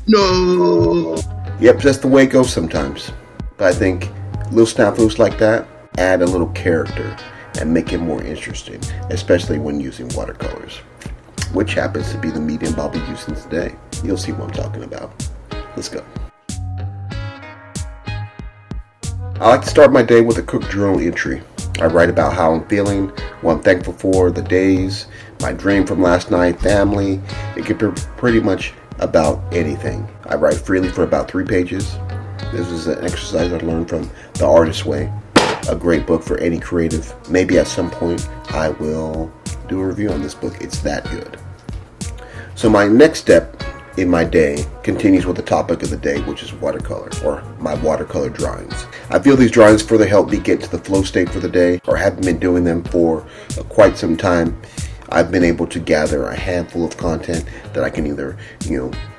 No! Yep, that's the way it goes sometimes. But I think little snafus like that add a little character and make it more interesting, especially when using watercolors, which happens to be the medium I'll be using today. You'll see what I'm talking about. Let's go. I like to start my day with a quick journal entry. I write about how I'm feeling, what I'm thankful for, the days, my dream from last night, family. It could be pretty much about anything. I write freely for about 3 pages. This is an exercise I learned from The Artist's Way, a great book for any creative. Maybe at some point I will do a review on this book. It's that good. So my next step in my day continues with the topic of the day, which is watercolor, or my watercolor drawings. I feel these drawings further help me get to the flow state for the day, or haven't been doing them for quite some time. I've been able to gather a handful of content that I can either,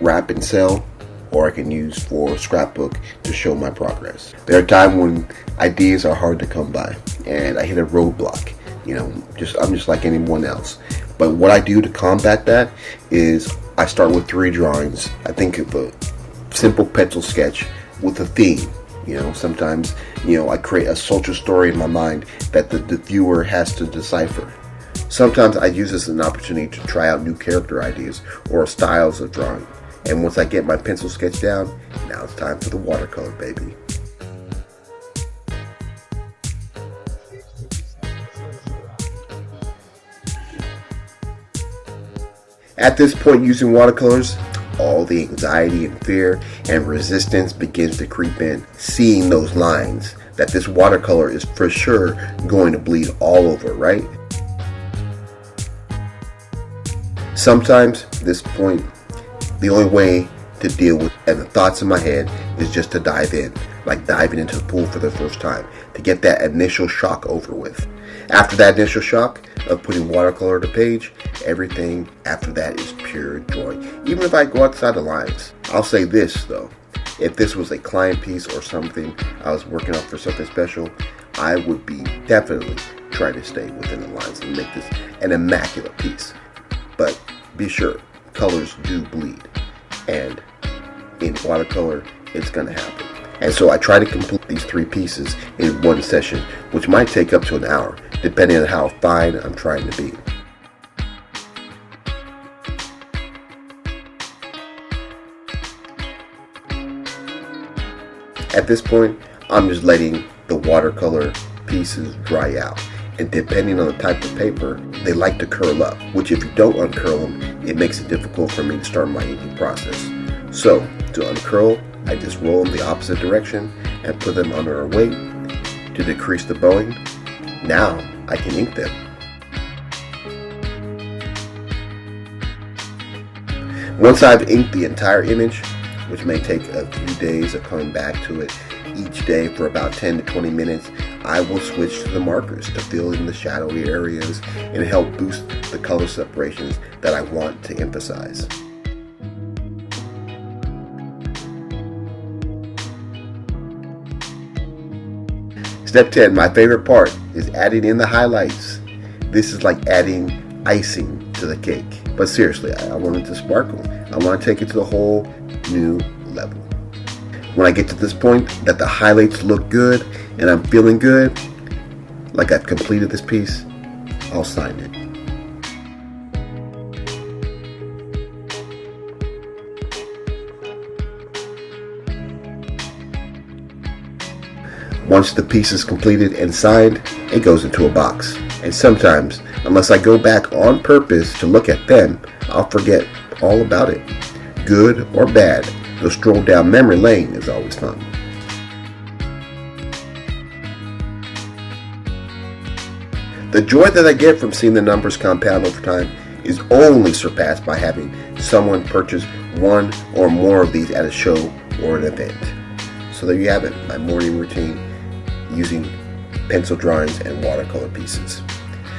wrap and sell, or I can use for scrapbook to show my progress. There are times when ideas are hard to come by, and I hit a roadblock. I'm just like anyone else. But what I do to combat that is I start with 3 drawings. I think of a simple pencil sketch with a theme. Sometimes, I create a social story in my mind that the viewer has to decipher. Sometimes I use this as an opportunity to try out new character ideas or styles of drawing. And once I get my pencil sketch down, now it's time for the watercolor, baby. At this point, using watercolors, all the anxiety and fear and resistance begins to creep in. Seeing those lines, that this watercolor is for sure going to bleed all over, right? Sometimes, at this point, the only way to deal with and the thoughts in my head is just to dive in, like diving into the pool for the first time, to get that initial shock over with. After that initial shock of putting watercolor to page, everything after that is pure joy. Even if I go outside the lines. I'll say this though, if this was a client piece or something I was working on for something special, I would be definitely trying to stay within the lines and make this an immaculate piece. But be sure, colors do bleed, and in watercolor it's going to happen. And so I try to complete these 3 pieces in one session, which might take up to an hour, depending on how fine I'm trying to be. At this point, I'm just letting the watercolor pieces dry out. And depending on the type of paper, they like to curl up, which if you don't uncurl them, it makes it difficult for me to start my inking process. So, to uncurl, I just roll them the opposite direction and put them under a weight to decrease the bowing. Now, I can ink them. Once I've inked the entire image, which may take a few days of coming back to it each day for about 10 to 20 minutes, I will switch to the markers to fill in the shadowy areas and help boost the color separations that I want to emphasize. Step 10, my favorite part, is adding in the highlights. This is like adding icing to the cake. But seriously, I want it to sparkle. I want to take it to a whole new level. When I get to this point that the highlights look good and I'm feeling good, like I've completed this piece, I'll sign it. Once the piece is completed and signed, it goes into a box. And sometimes, unless I go back on purpose to look at them, I'll forget all about it. Good or bad, the stroll down memory lane is always fun. The joy that I get from seeing the numbers compound over time is only surpassed by having someone purchase one or more of these at a show or an event. So there you have it, my morning routine using pencil drawings and watercolor pieces.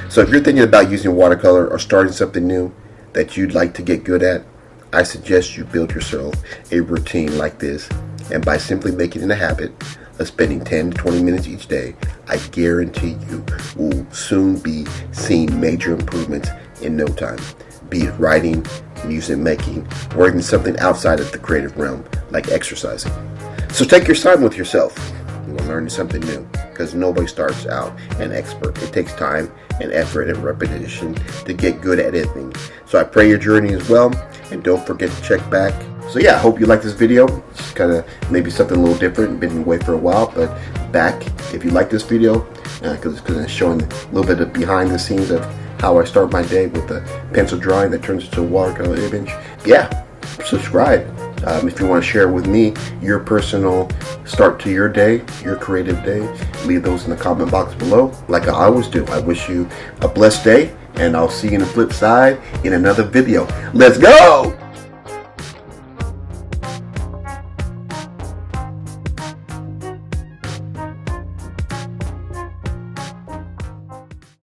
So if you're thinking about using watercolor or starting something new that you'd like to get good at, I suggest you build yourself a routine like this, and by simply making it a habit of spending 10 to 20 minutes each day, I guarantee you will soon be seeing major improvements in no time, be it writing, music making, or even something outside of the creative realm, like exercising. So take your time with yourself. Learning something new, because nobody starts out an expert. It takes time and effort and repetition to get good at anything. So I pray your journey is well, and don't forget to check back. So yeah, I hope you like this video. It's kind of maybe something a little different. Been away for a while, but back. If you like this video, because it's showing a little bit of behind the scenes of how I start my day with a pencil drawing that turns into a watercolor image. Yeah, subscribe. If you want to share with me your personal start to your day, your creative day, leave those in the comment box below, like I always do. I wish you a blessed day, and I'll see you on the flip side in another video. Let's go!